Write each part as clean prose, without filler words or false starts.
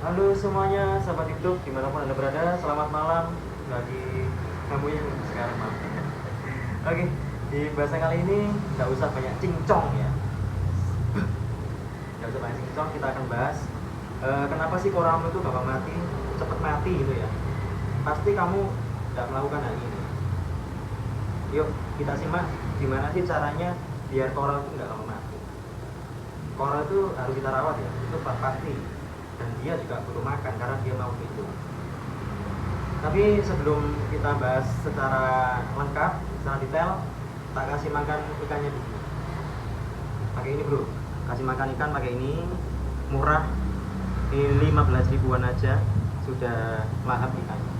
Halo semuanya, sahabat YouTube dimanapun anda berada, selamat malam bagi kamu yang sekarang malam. Oke, di bahasan kali ini nggak usah banyak cincong ya, nggak usah banyak cincong. Kita akan bahas kenapa sih koram itu gampang mati, cepet mati gitu ya. Pasti kamu nggak melakukan hal ini. Yuk kita simak gimana sih caranya biar koral itu nggak gampang mati. Koral itu harus kita rawat ya, itu pasti. Dan dia juga butuh makan karena dia mau hidup. Tapi sebelum kita bahas secara lengkap, secara detail, tak kasih makan ikannya dulu. Pakai ini bro, kasih makan ikan pakai ini, murah, ini 15 ribuan aja, sudah lahap ikannya.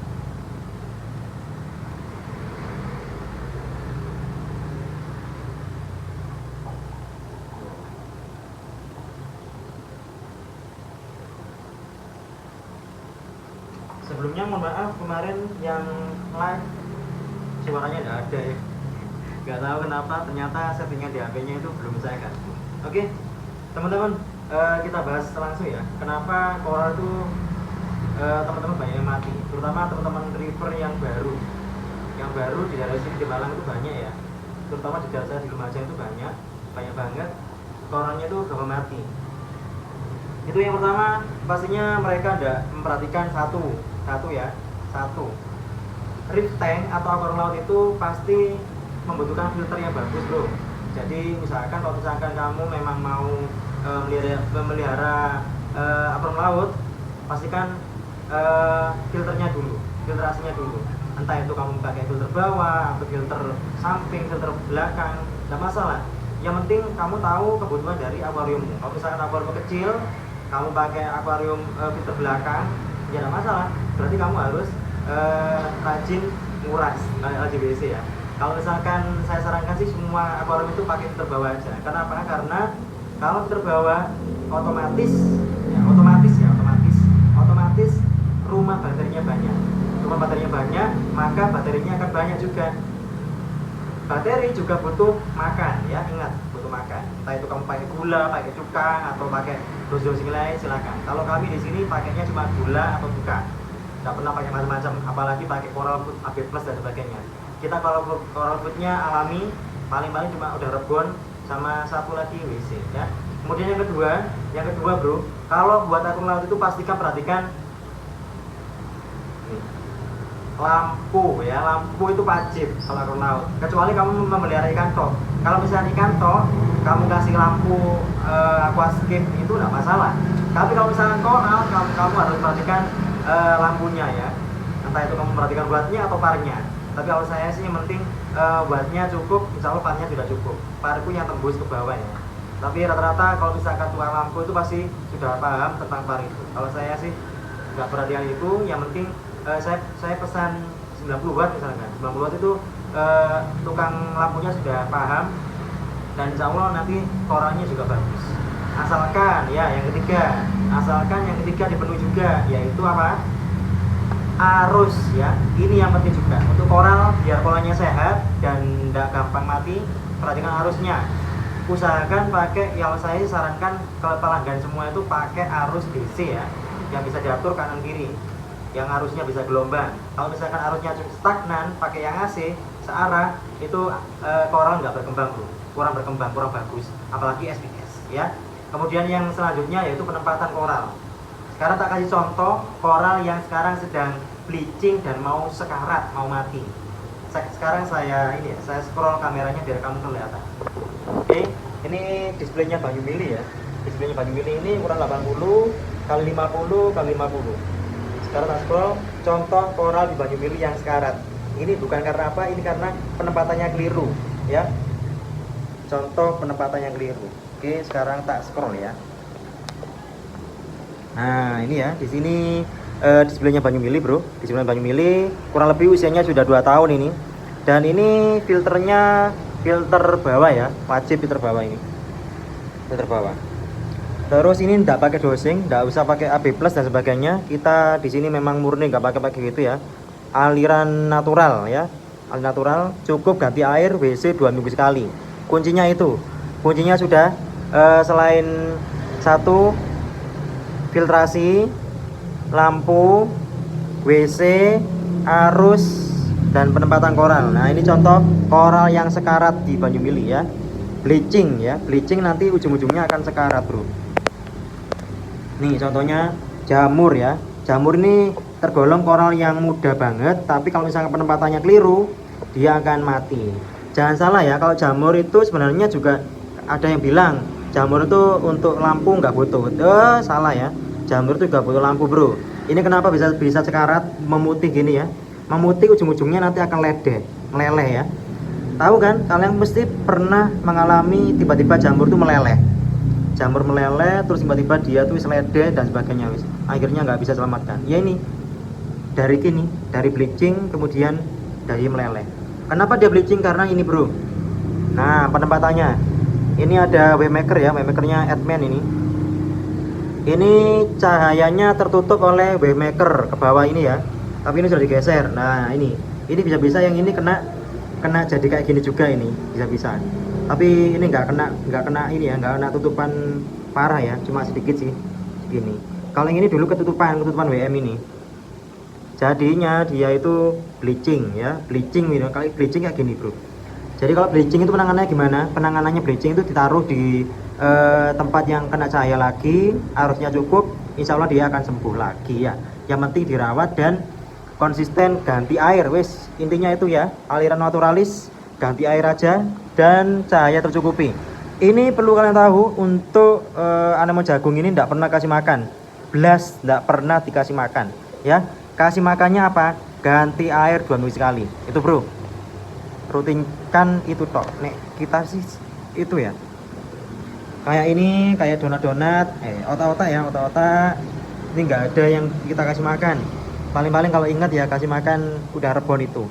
Sebelumnya mohon maaf kemarin yang live suaranya tidak ada ya, nggak tahu kenapa, ternyata settingan di HP-nya itu belum saya ganti. Oke teman-teman, kita bahas langsung ya, kenapa koral itu teman-teman banyak yang mati, terutama teman-teman river yang baru di daerah sini di Malang itu banyak ya, terutama di daerah saya di Lumajang itu banyak banget koralnya itu gampang mati. Itu yang pertama, pastinya mereka tidak memperhatikan satu reef tank atau akuarium laut itu pasti membutuhkan filter yang bagus bro. Jadi misalkan kalau kamu memang mau memelihara akuarium laut, pastikan filternya dulu, filtrasinya dulu. Entah itu kamu pakai filter bawah atau filter samping, filter belakang, tidak masalah. Yang penting kamu tahu kebutuhan dari akuariummu. Kalau misalkan akuarium kecil, kamu pakai akuarium filter belakang, ya tidak masalah. Berarti kamu harus rajin nguras, rajin WC ya. Kalau misalkan saya sarankan sih semua akuarium itu pakai filter bawah aja. Kenapa? Karena kalau filter bawah otomatis rumah baterinya banyak, maka baterinya akan banyak juga. Bateri juga butuh makan ya, ingat butuh makan. Entah itu kamu pakai gula, pakai cuka, atau pakai dosis lain silakan. Kalau kami di sini pakainya cuma gula atau cuka, nggak pernah pakai macam-macam, apalagi pakai coral food, AB plus dan sebagainya. Kita kalau coral foodnya alami, paling-paling cuma udah rebon sama satu lagi WC ya. Kemudian yang kedua bro, kalau buat akuarium laut itu pastikan perhatikan lampu ya, lampu itu wajib kalau akuarium laut, kecuali kamu memelihara ikan tok. Kalau misalnya ikan tok kamu kasih lampu aquascape itu tidak masalah. Tapi kalau misalnya koral, kamu harus perhatikan lampunya ya, entah itu kamu perhatikan wattnya atau parnya. Tapi kalau saya sih yang penting wattnya cukup, insya Allah parnya sudah cukup, parku yang tembus ke bawah ya. Tapi rata-rata kalau misalkan tukang lampu itu pasti sudah paham tentang par itu. Kalau saya sih nggak perhatian itu, yang penting saya pesan 90 watt misalkan, 90 watt itu tukang lampunya sudah paham, dan insya Allah nanti koralnya juga bagus. Asalkan yang ketiga dipenuhi juga, yaitu apa? Arus ya, ini yang penting juga untuk koral, biar koralnya sehat dan tidak gampang mati. Perhatikan arusnya, usahakan pakai, yang saya sarankan kalau pelanggan semua itu pakai arus DC ya, yang bisa diatur kanan kiri, yang arusnya bisa gelombang. Kalau misalkan arusnya stagnan, pakai yang AC searah, itu koral nggak berkembang bro, kurang berkembang, kurang bagus, apalagi SPS ya. Kemudian yang selanjutnya yaitu penempatan koral. Sekarang tak kasih contoh koral yang sekarang sedang bleaching dan mau sekarat, mau mati. Sekarang saya scroll kameranya biar kamu kelihatan. Oke, ini displaynya Banyu Mili ya. Displaynya Banyu Mili ini ukuran 80 kali 50 kali 50. Sekarang tak scroll contoh koral di Banyu Mili yang sekarat. Ini bukan karena apa, ini karena penempatannya keliru ya. Contoh penempatannya keliru. Oke, sekarang tak scroll ya. Nah, ini ya, di sini displaynya Banyu Mili bro. Display Banyu Mili kurang lebih usianya sudah 2 tahun ini. Dan ini filternya filter bawah ya, wajib filter bawah ini. Filter bawah. Terus ini tidak pakai dosing, tidak usah pakai AB plus dan sebagainya. Kita di sini memang murni, nggak pakai gitu ya. Aliran natural ya. Aliran natural, cukup ganti air WC 2 minggu sekali. Kuncinya itu. Kuncinya sudah selain satu filtrasi, lampu, WC, arus, dan penempatan koral. Nah ini contoh koral yang sekarat di Banyumili ya. Bleaching ya, bleaching nanti ujung-ujungnya akan sekarat bro. Nih contohnya jamur ya. Jamur ini tergolong koral yang muda banget, tapi kalau misalnya penempatannya keliru dia akan mati. Jangan salah ya, kalau jamur itu sebenarnya juga ada yang bilang jamur itu untuk lampu nggak butuh. Salah ya, jamur itu nggak butuh lampu bro. Ini kenapa bisa sekarat memutih gini ya? Memutih ujung-ujungnya nanti akan meleleh ya. Tahu kan, kalian mesti pernah mengalami tiba-tiba jamur itu meleleh. Jamur meleleh terus tiba-tiba dia tuh seledeh dan sebagainya wis. Akhirnya nggak bisa selamatkan. Ya ini dari bleaching kemudian dari meleleh. Kenapa dia bleaching? Karena ini bro. Nah penempatannya. Ini ada waymaker ya, waymakernya Adman ini. Ini cahayanya tertutup oleh waymaker ke bawah ini ya. Tapi ini sudah digeser. Nah ini bisa-bisa yang ini kena jadi kayak gini juga ini bisa-bisa. Tapi ini nggak kena ini ya, nggak kena tutupan parah ya, cuma sedikit sih gini. Kalau yang ini dulu ketutupan WM ini. Jadinya dia itu bleaching ya, bleaching kayak gini bro. Jadi kalau bleaching itu penanganannya gimana? Penanganannya bleaching itu ditaruh di tempat yang kena cahaya lagi, arusnya cukup, insya Allah dia akan sembuh lagi ya. Yang penting dirawat dan konsisten ganti air wis, intinya itu ya, aliran naturalis, ganti air aja dan cahaya tercukupi. Ini perlu kalian tahu, untuk anemon jagung ini tidak pernah kasih makan, belas tidak pernah dikasih makan ya. Kasih makannya apa? Ganti air 2 minggu sekali itu bro, rutinkan itu tok. Nek kita sih itu ya, kayak ini, kayak donat-donat, otak-otak ya, otak-otak ini nggak ada yang kita kasih makan. Paling-paling kalau ingat ya, kasih makan udah rebon itu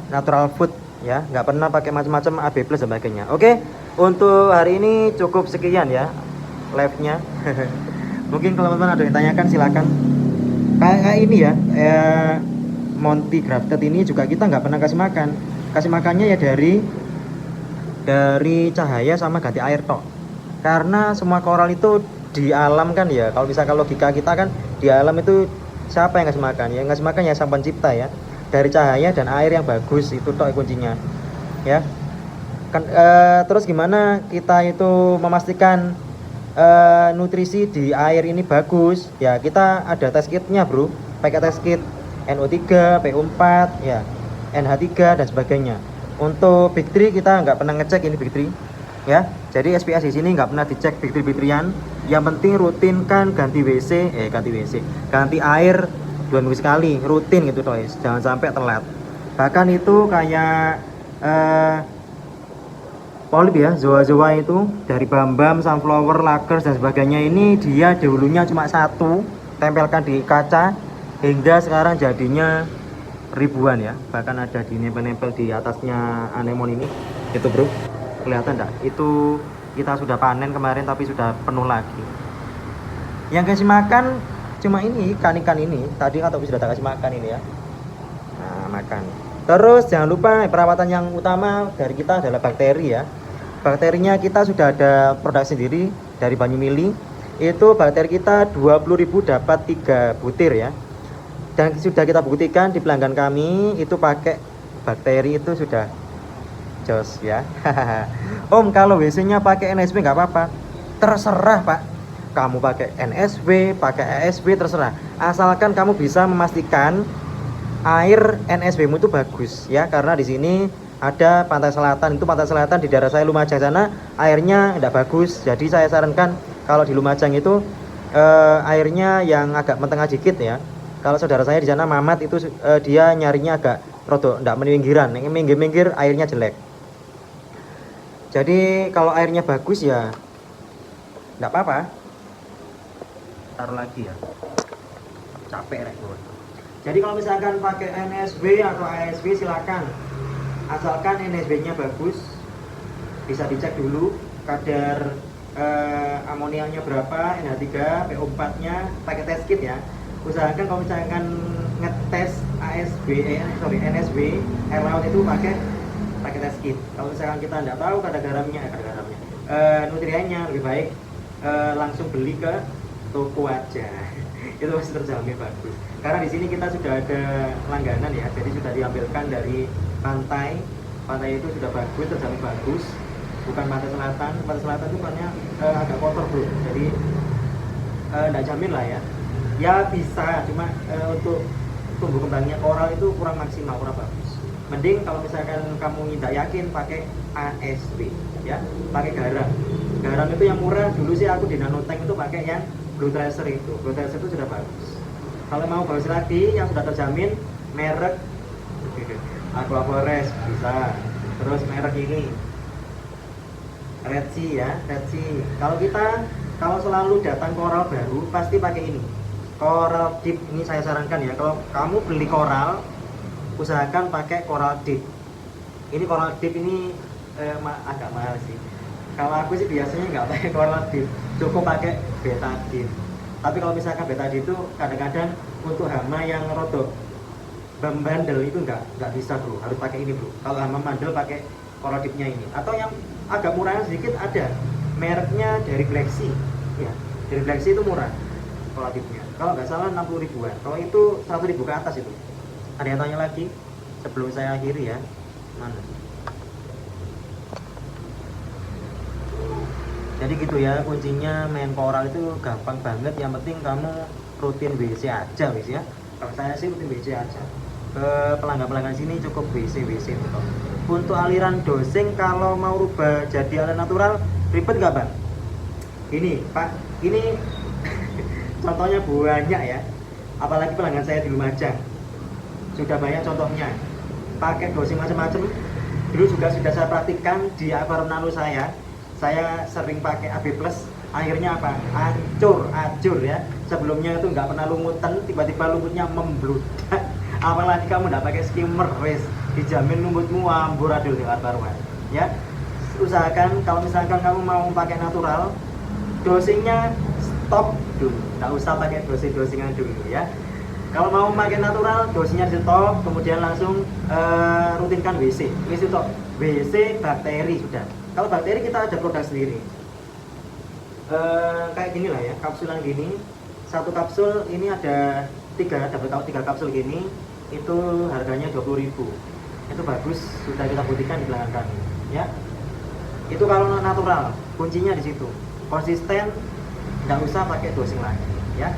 natural food ya, nggak pernah pakai macam-macam AB+ dan sebagainya. Oke, untuk hari ini cukup sekian ya live nya. Mungkin kalau teman-teman ada yang tanyakan silakan. Kayak ini ya, Monty Grafted ini juga kita nggak pernah kasih makan. Kasih makannya ya dari cahaya sama ganti air tok. Karena semua koral itu di alam kan ya, kalau misalkan logika kita kan di alam itu siapa yang ngasih makan? Yang ngasih makan ya sang pencipta ya. Dari cahaya dan air yang bagus itu tok kuncinya ya kan. Terus gimana kita itu memastikan nutrisi di air ini bagus ya? Kita ada test kitnya bro, pakai test kit NO3, PO4 ya, NH3 dan sebagainya. Untuk Big 3 kita nggak pernah ngecek ini Big 3 ya. Jadi SPS di sini nggak pernah dicek Big 3-Big 3-an. Yang penting rutinkan ganti ganti air 2 minggu sekali, rutin gitu guys, jangan sampai telat. Bahkan itu kayak polip ya, zoa-zoa itu dari Bambam, Sunflower, Lakers dan sebagainya, ini dia dulunya cuma satu, tempelkan di kaca hingga sekarang jadinya ribuan ya. Bahkan ada di nempel-nempel di atasnya anemon ini. Itu bro, kelihatan enggak? Itu kita sudah panen kemarin tapi sudah penuh lagi. Yang kasih makan cuma ini ikan ini tadi, atau sudah tak kasih makan ini ya. Nah makan. Terus jangan lupa perawatan yang utama dari kita adalah bakteri ya. Bakterinya kita sudah ada produk sendiri dari Banyumili. Itu bakteri kita 20.000 dapat 3 butir ya. Dan sudah kita buktikan di pelanggan kami itu pakai bakteri itu sudah jos ya. Om kalau WC nya pakai NSB nggak apa-apa, terserah pak. Kamu pakai NSB, pakai ASB, terserah. Asalkan kamu bisa memastikan air NSB-mu itu bagus ya. Karena di sini ada pantai selatan, itu pantai selatan di daerah saya Lumajang sana airnya tidak bagus. Jadi saya sarankan kalau di Lumajang itu airnya yang agak mentengah dikit ya. Kalau saudara saya di sana Mamat itu dia nyarinya agak rodok tidak minggir-minggiran, minggir-minggir airnya jelek. Jadi kalau airnya bagus ya tidak apa-apa. Taruh lagi ya, capek rek bro. Jadi kalau misalkan pakai NSB atau ASB silakan, asalkan NSB nya bagus, bisa dicek dulu kadar amoniaknya berapa, NH3, PO4 nya, pakai test kit ya. Usahakan kalau misalkan ngetes NSB air laut itu pakai test kit. Kalau misalkan kita tidak tahu nutriennya lebih baik langsung beli ke toko aja itu masih terjamin bagus. Karena di sini kita sudah ada langganan ya, jadi sudah diambilkan dari pantai. Pantai itu sudah bagus, terjamin bagus. Bukan pantai selatan. Pantai selatan itu banyak agak kotor bro. Jadi enggak jamin lah ya. Ya bisa, cuma untuk tumbuh kembangnya koral itu kurang maksimal, kurang bagus. Mending kalau misalkan kamu tidak yakin pakai ASB ya, pakai garam. Garam itu yang murah. Dulu sih aku di Nanotank itu pakai yang Blue Tracer itu. Blue Tracer itu sudah bagus. Kalau mau bagus lagi yang sudah terjamin merek Aqua Forest bisa. Terus merek ini Red Sea ya, Red Sea. Kalau selalu datang koral baru pasti pakai ini. Coral Deep ini saya sarankan ya. Kalau kamu beli koral, usahakan pakai Coral Deep. Ini Coral Deep ini agak mahal sih. Kalau aku sih biasanya nggak pakai Coral Deep, cukup pakai Betadine. Tapi kalau misalkan Betadine itu kadang-kadang untuk hama yang rodok bandel itu nggak bisa bro, harus pakai ini bro. Kalau hama mandel pakai Coral Deep-nya ini. Atau yang agak murah sedikit ada mereknya dari Black Sea ya, dari Black Sea itu murah Coral Deep-nya. Kalau nggak salah 60 ribuan. Kalau itu 100 ribu ke atas itu. Ada yang tanya lagi sebelum saya akhiri ya? Mana? Jadi gitu ya, kuncinya main koral itu gampang banget. Yang penting kamu rutin WC aja wis ya. Kalau saya sih rutin WC aja. Ke pelanggan-pelanggan sini cukup WC gitu. Untuk aliran dosing kalau mau rubah jadi aliran natural ribet nggak bang? Ini Pak, ini contohnya banyak ya. Apalagi pelanggan saya di Lumajang sudah banyak contohnya. Pakai dosing macam-macam. Dulu juga sudah saya praktikkan di aquarium nano saya. Saya sering pakai AB+, akhirnya apa? Acur ya. Sebelumnya itu nggak pernah lumutan, tiba-tiba lumutnya membludak. Apalagi kamu nggak pakai skimmer, wes dijamin lumutmu amburadul di aquarium ya. Usahakan kalau misalkan kamu mau pakai natural, dosingnya stop dulu, nggak usah pakai dosingan dulu ya. Kalau mau pakai natural, dosisnya di stop, kemudian langsung rutinkan WC stop. WC bakteri sudah. Kalau bakteri kita ada produk sendiri. Kayak gini lah ya, kapsulan gini. Satu kapsul ini ada 3, dapat 3 kapsul gini, itu harganya 20.000. Itu bagus, sudah kita buktikan di belakang kami, ya. Itu kalau natural, kuncinya di situ. Konsisten, nggak usah pakai dosing lagi, ya.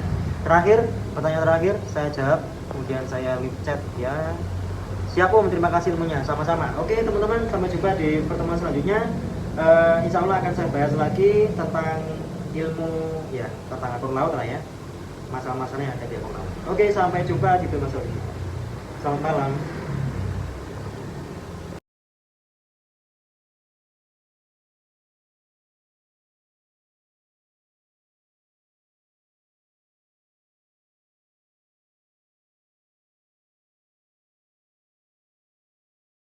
Terakhir, pertanyaan terakhir saya jawab, kemudian saya live chat ya. Siap Om, terima kasih ilmunya, sama-sama. Oke teman-teman, sampai jumpa di pertemuan selanjutnya. Insya Allah akan saya bahas lagi tentang ilmu ya, tentang aquarium laut lah ya, masalah-masalah yang ada di aquarium laut. Oke, sampai jumpa di video selanjutnya. Selamat malam.